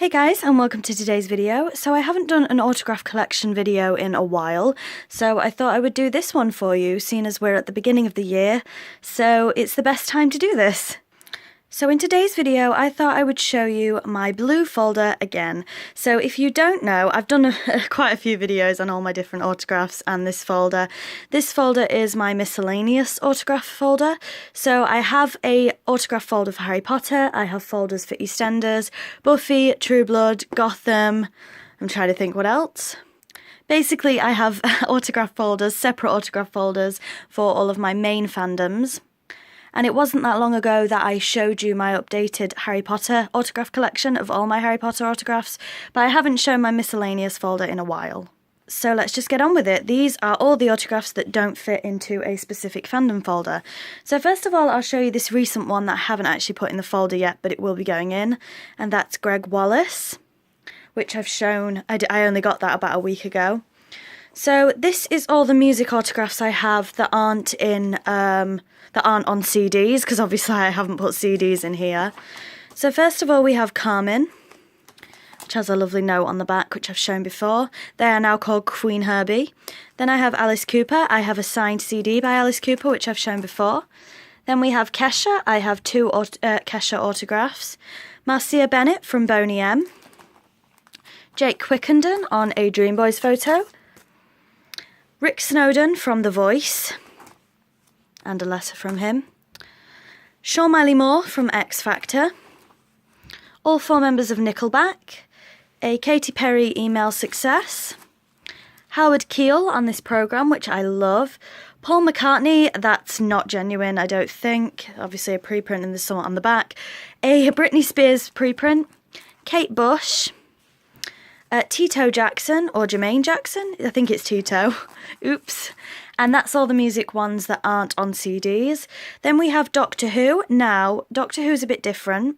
Hey guys, and welcome to today's video. So I haven't done an autograph collection video in a while, so I thought I would do this one for you, seeing as we're at the beginning of the year, so it's the best time to do this. So in today's video, I thought I would show you my blue folder again. So if you don't know, I've done quite a few videos on all my different autographs and this folder. This folder is my miscellaneous autograph folder. So I have a autograph folder for Harry Potter, I have folders for EastEnders, Buffy, True Blood, Gotham, I'm trying to think what else. Basically, I have autograph folders, separate autograph folders for all of my main fandoms. And it wasn't that long ago that I showed you my updated Harry Potter autograph collection of all my Harry Potter autographs, but I haven't shown my miscellaneous folder in a while. So let's just get on with it. These are all the autographs that don't fit into a specific fandom folder. So first of all, I'll show you this recent one that I haven't actually put in the folder yet, but it will be going in, and that's Greg Wallace, which I've shown. I only got that about a week ago. So this is all the music autographs I have that aren't on CDs, because obviously I haven't put CDs in here. So first of all, we have Carmen, which has a lovely note on the back, which I've shown before. They are now called Queen Herbie. Then I have Alice Cooper. I have a signed CD by Alice Cooper, which I've shown before. Then we have Kesha. I have two Kesha autographs. Marcia Bennett from Boney M. Jake Quickenden on a Dream Boys photo. Rick Snowden from The Voice, and a letter from him. Sean Miley Moore from X Factor. All four members of Nickelback. A Katy Perry email success. Howard Keel on this programme, which I love. Paul McCartney, that's not genuine, I don't think. Obviously a preprint and there's somewhat on the back. A Britney Spears preprint. Kate Bush. Tito Jackson, or Jermaine Jackson, I think it's Tito, oops, and that's all the music ones that aren't on CDs. Then we have Doctor Who. Now, Doctor Who is a bit different.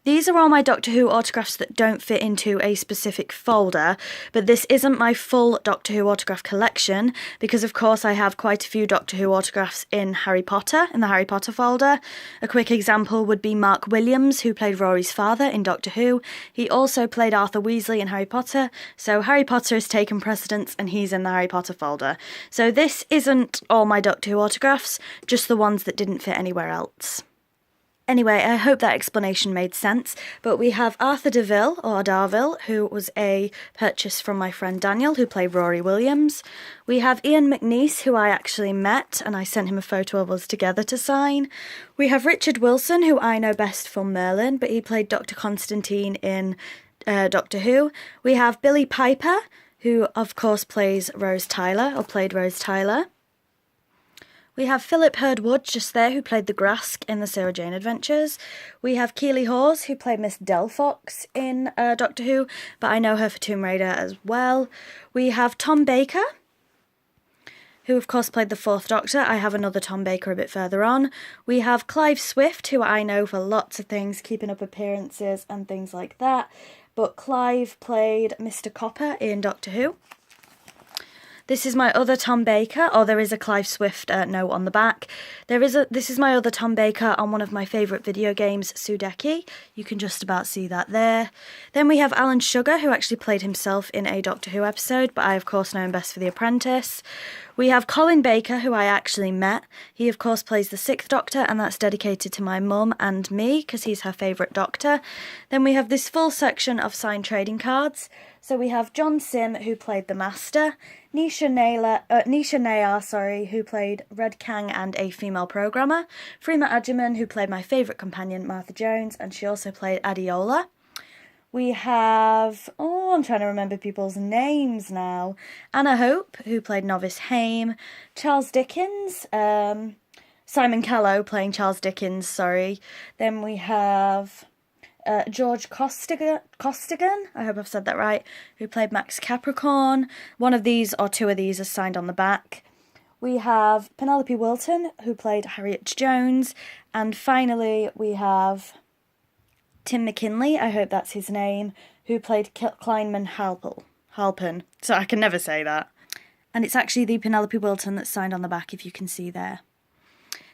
These are all my Doctor Who autographs that don't fit into a specific folder, but this isn't my full Doctor Who autograph collection, because of course I have quite a few Doctor Who autographs in Harry Potter, in the Harry Potter folder. A quick example would be Mark Williams, who played Rory's father in Doctor Who. He also played Arthur Weasley in Harry Potter, so Harry Potter has taken precedence and he's in the Harry Potter folder. So this isn't all my Doctor Who autographs, just the ones that didn't fit anywhere else. Anyway, I hope that explanation made sense, but we have Arthur Darvill, or Darvill, who was a purchase from my friend Daniel, who played Rory Williams. We have Ian McNeice, who I actually met, and I sent him a photo of us together to sign. We have Richard Wilson, who I know best from Merlin, but he played Dr. Constantine in Doctor Who. We have Billie Piper, who of course plays Rose Tyler, or played Rose Tyler. We have Philip Hurd-Wood just there, who played the Grask in the Sarah Jane Adventures. We have Keely Hawes, who played Miss Delphox in Doctor Who, but I know her for Tomb Raider as well. We have Tom Baker, who of course played the Fourth Doctor. I have another Tom Baker a bit further on. We have Clive Swift, who I know for lots of things, Keeping Up Appearances and things like that. But Clive played Mr. Copper in Doctor Who. This is my other Tom Baker, or there is a Clive Swift note on the back. This is my other Tom Baker on one of my favourite video games, Sudeki. You can just about see that there. Then we have Alan Sugar, who actually played himself in a Doctor Who episode, but I of course know him best for The Apprentice. We have Colin Baker, who I actually met. He of course plays the Sixth Doctor, and that's dedicated to my mum and me, because he's her favourite Doctor. Then we have this full section of signed trading cards. So we have John Sim, who played the Master, Nisha Nayar, who played Red Kang and a female programmer, Freema Agyeman, who played my favourite companion, Martha Jones, and she also played Adiola. We have, I'm trying to remember people's names now, Anna Hope, who played Novice Hame, Charles Dickens, Simon Callow playing Charles Dickens, Then we have George Costigan, I hope I've said that right, who played Max Capricorn. One of these, or two of these, are signed on the back. We have Penelope Wilton, who played Harriet Jones. And finally, we have Tim McKinley, I hope that's his name, who played Kleinman Halpin. So I can never say that. And it's actually the Penelope Wilton that's signed on the back, if you can see there.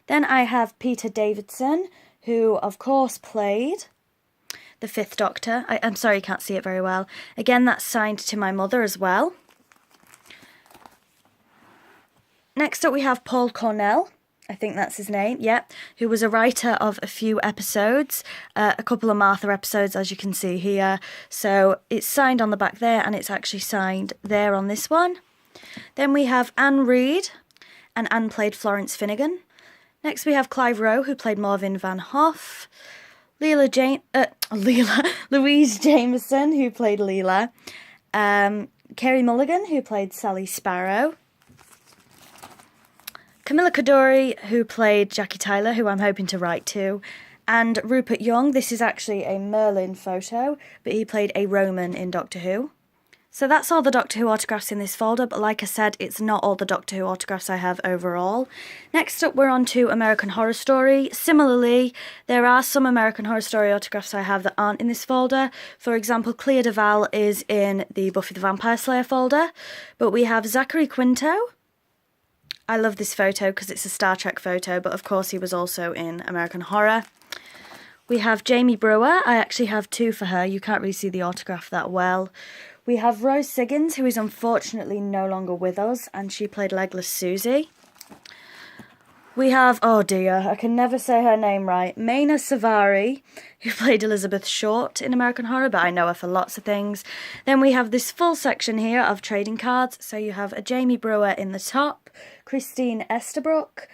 Then I have Peter Davidson, who of course played the 5th Doctor. I'm sorry you can't see it very well. Again, that's signed to my mother as well. Next up we have Paul Cornell. I think that's his name, yeah, who was a writer of a few episodes, a couple of Martha episodes, as you can see here. So it's signed on the back there, and it's actually signed there on this one. Then we have Anne Reid, and Anne played Florence Finnegan. Next we have Clive Rowe, who played Morvyn Van Hoff. Louise Jameson, who played Leela. Kerry Mulligan, who played Sally Sparrow. Camilla Coduri, who played Jackie Tyler, who I'm hoping to write to. And Rupert Young, this is actually a Merlin photo, but he played a Roman in Doctor Who. So that's all the Doctor Who autographs in this folder, but like I said, it's not all the Doctor Who autographs I have overall. Next up, we're on to American Horror Story. Similarly, there are some American Horror Story autographs I have that aren't in this folder. For example, Clea Duvall is in the Buffy the Vampire Slayer folder, but we have Zachary Quinto. I love this photo because it's a Star Trek photo, but of course he was also in American Horror. We have Jamie Brewer. I actually have 2 for her. You can't really see the autograph that well. We have Rose Siggins, who is unfortunately no longer with us, and she played Legless Susie. We have, oh dear, I can never say her name right, Maina Savari, who played Elizabeth Short in American Horror, but I know her for lots of things. Then we have this full section here of trading cards. So you have a Jamie Brewer in the top, Christine Estabrook,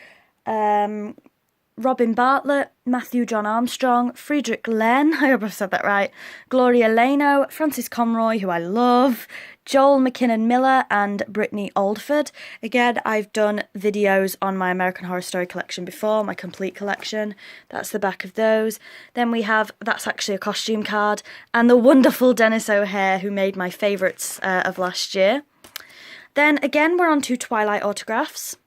Robin Bartlett, Matthew John Armstrong, Friedrich Len, I hope I've said that right, Gloria Leno, Francis Conroy, who I love, Joel McKinnon Miller, and Brittany Oldford. Again, I've done videos on my American Horror Story collection before, my complete collection. That's the back of those. Then we have, that's actually a costume card, and the wonderful Dennis O'Hare, who made my favourites of last year. Then again, we're on to Twilight autographs.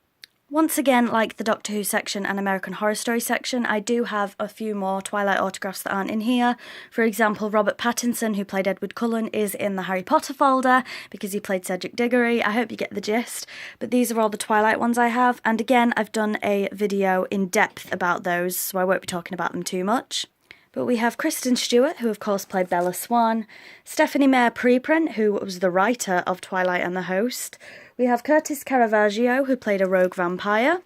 Once again, like the Doctor Who section and American Horror Story section, I do have a few more Twilight autographs that aren't in here. For example, Robert Pattinson, who played Edward Cullen, is in the Harry Potter folder because he played Cedric Diggory. I hope you get the gist. But these are all the Twilight ones I have. And again, I've done a video in depth about those, so I won't be talking about them too much. But we have Kristen Stewart, who of course played Bella Swan, Stephanie Meyer Preprint, who was the writer of Twilight and the Host. We have Curtis Caravaggio, who played a rogue vampire,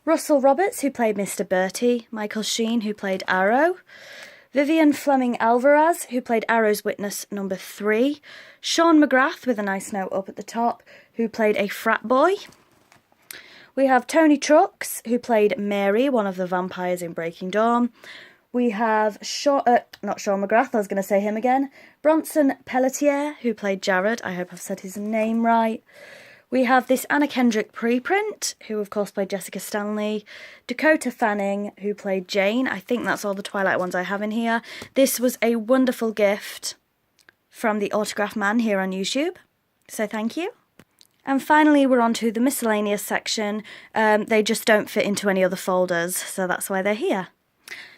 Russell Roberts, who played Mr. Bertie, Michael Sheen, who played Arrow, Vivian Fleming Alvarez, who played Arrow's Witness number 3, Sean McGrath, with a nice note up at the top, who played a frat boy. We have Tony Trucks, who played Mary, one of the vampires in Breaking Dawn. We have not Sean McGrath, I was going to say him again, Bronson Pelletier, who played Jared. I hope I've said his name right. We have this Anna Kendrick preprint, who of course played Jessica Stanley. Dakota Fanning, who played Jane. I think that's all the Twilight ones I have in here. This was a wonderful gift from the Autograph Man here on YouTube, so thank you. And finally, we're on to the miscellaneous section. They just don't fit into any other folders, so that's why they're here.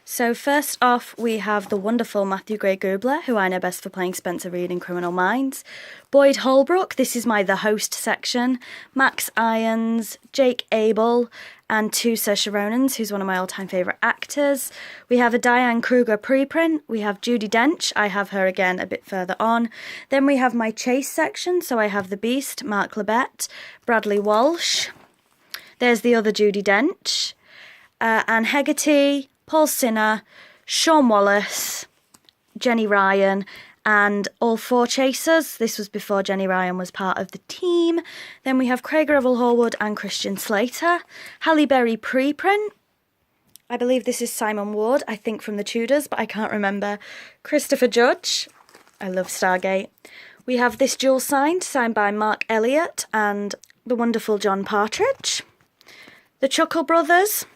So first off, we have the wonderful Matthew Gray Gubler, who I know best for playing Spencer Reid in Criminal Minds. Boyd Holbrook, this is my The Host section. Max Irons, Jake Abel, and 2 Saoirse Ronans, who's one of my all-time favourite actors. We have a Diane Kruger preprint. We have Judi Dench. I have her again a bit further on. Then we have my Chase section, so I have The Beast, Mark Labette, Bradley Walsh. There's the other Judi Dench. Anne Hegarty, Paul Sinner, Sean Wallace, Jenny Ryan, and all 4 chasers. This was before Jenny Ryan was part of the team. Then we have Craig Revel Horwood and Christian Slater. Halle Berry preprint. I believe this is Simon Ward, I think from the Tudors, but I can't remember. Christopher Judge. I love Stargate. We have this dual signed by Mark Elliott and the wonderful John Partridge. The Chuckle Brothers.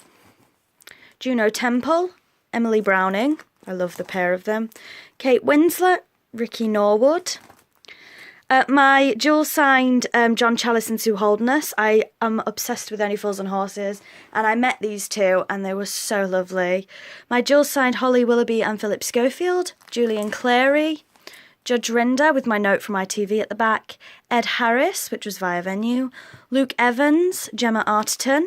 Juno Temple, Emily Browning, I love the pair of them, Kate Winslet, Ricky Norwood. My dual-signed John Challis and Sue Holderness. I am obsessed with Only Fools and Horses, and I met these 2, and they were so lovely. My dual-signed Holly Willoughby and Philip Schofield, Julian Clary, Judge Rinder with my note from ITV at the back, Ed Harris, which was via Venue, Luke Evans, Gemma Arterton,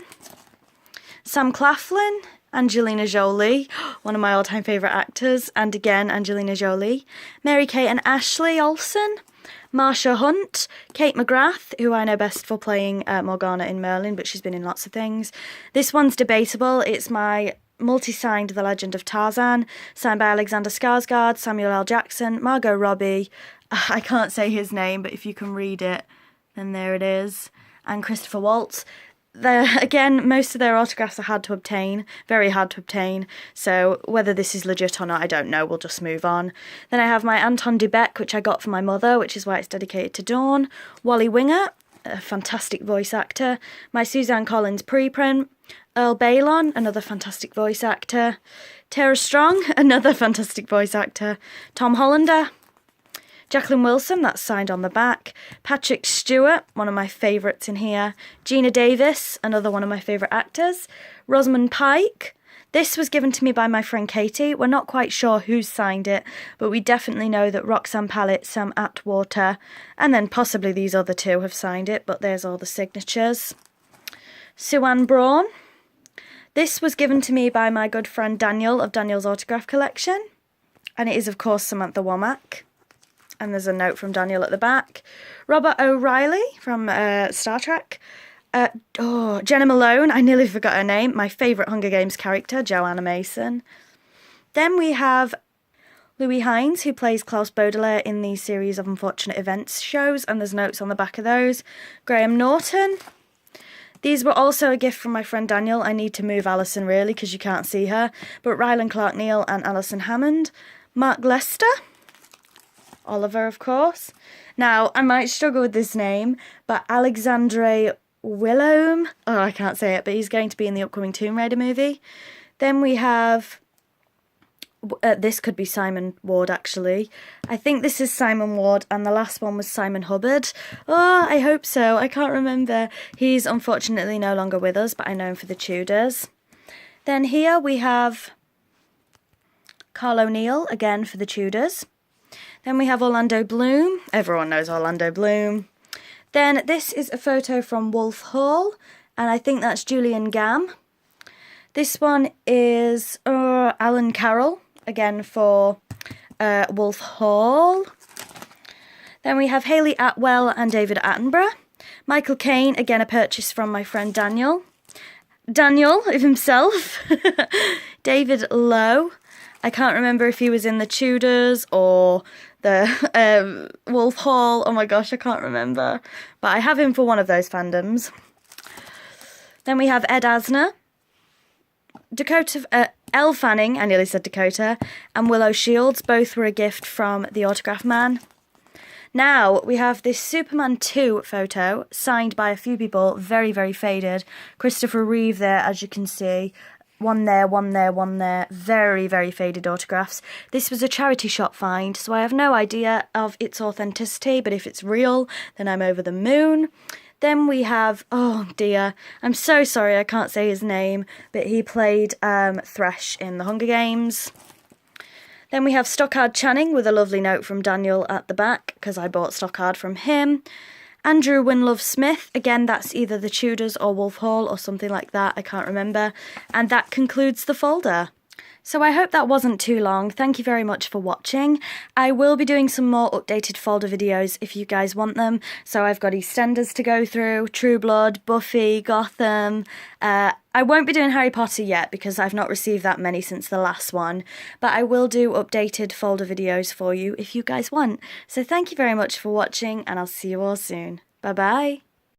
Sam Claflin, Angelina Jolie, one of my all-time favourite actors, and again Angelina Jolie. Mary-Kate and Ashley Olsen. Marsha Hunt, Kate McGrath, who I know best for playing Morgana in Merlin, but she's been in lots of things. This one's debatable. It's my multi-signed The Legend of Tarzan, signed by Alexander Skarsgård, Samuel L. Jackson, Margot Robbie, I can't say his name, but if you can read it, then there it is, and Christopher Waltz. Again, most of their autographs are hard to obtain, very hard to obtain, so whether this is legit or not, I don't know, we'll just move on. Then I have my Anton Dubek, which I got for my mother, which is why it's dedicated to Dawn. Wally Winger, a fantastic voice actor. My Suzanne Collins preprint. Earl Balon, another fantastic voice actor. Tara Strong, another fantastic voice actor. Tom Hollander. Jacqueline Wilson, that's signed on the back. Patrick Stewart, one of my favourites in here. Gina Davis, another one of my favourite actors. Rosamund Pike. This was given to me by my friend Katie. We're not quite sure who's signed it, but we definitely know that Roxanne Pallett, Sam Atwater, and then possibly these other two have signed it, but there's all the signatures. Sue-Ann Braun. This was given to me by my good friend Daniel of Daniel's Autograph Collection, and it is, of course, Samantha Womack. And there's a note from Daniel at the back. Robert O'Reilly from Star Trek. Jenna Malone, I nearly forgot her name. My favourite Hunger Games character, Joanna Mason. Then we have Louis Hines, who plays Klaus Baudelaire in the series of Unfortunate Events shows, and there's notes on the back of those. Graham Norton. These were also a gift from my friend Daniel. I need to move Alison, really, because you can't see her. But Rylan Clark Neal and Alison Hammond. Mark Lester. Oliver, of course. Now, I might struggle with this name, but Alexandre Willaume. Oh, I can't say it, but he's going to be in the upcoming Tomb Raider movie. Then we have... this could be Simon Ward, actually. I think this is Simon Ward, and the last one was Simon Hubbard. Oh, I hope so. I can't remember. He's unfortunately no longer with us, but I know him for the Tudors. Then here we have Carl O'Neill, again for the Tudors. Then we have Orlando Bloom. Everyone knows Orlando Bloom. Then this is a photo from Wolf Hall, and I think that's Julian Gam. This one is Alan Carroll, again for Wolf Hall. Then we have Hayley Atwell and David Attenborough. Michael Caine, again a purchase from my friend Daniel. Daniel himself. David Lowe. I can't remember if he was in the Tudors or the Wolf Hall. Oh my gosh, I can't remember. But I have him for one of those fandoms. Then we have Ed Asner. Elle Fanning, I nearly said Dakota, and Willow Shields, both were a gift from the Autograph Man. Now, we have this Superman 2 photo, signed by a few people, very, very faded. Christopher Reeve there, as you can see. One there, one there, one there. Very, very faded autographs. This was a charity shop find, so I have no idea of its authenticity, but if it's real, then I'm over the moon. Then we have, oh dear, I'm so sorry I can't say his name, but he played Thresh in the Hunger Games. Then we have Stockard Channing with a lovely note from Daniel at the back, because I bought Stockard from him. Andrew Winlove Smith, again that's either the Tudors or Wolf Hall or something like that, I can't remember. And that concludes the folder. So I hope that wasn't too long. Thank you very much for watching. I will be doing some more updated folder videos if you guys want them. So I've got EastEnders to go through, True Blood, Buffy, Gotham. I won't be doing Harry Potter yet because I've not received that many since the last one. But I will do updated folder videos for you if you guys want. So thank you very much for watching and I'll see you all soon. Bye bye.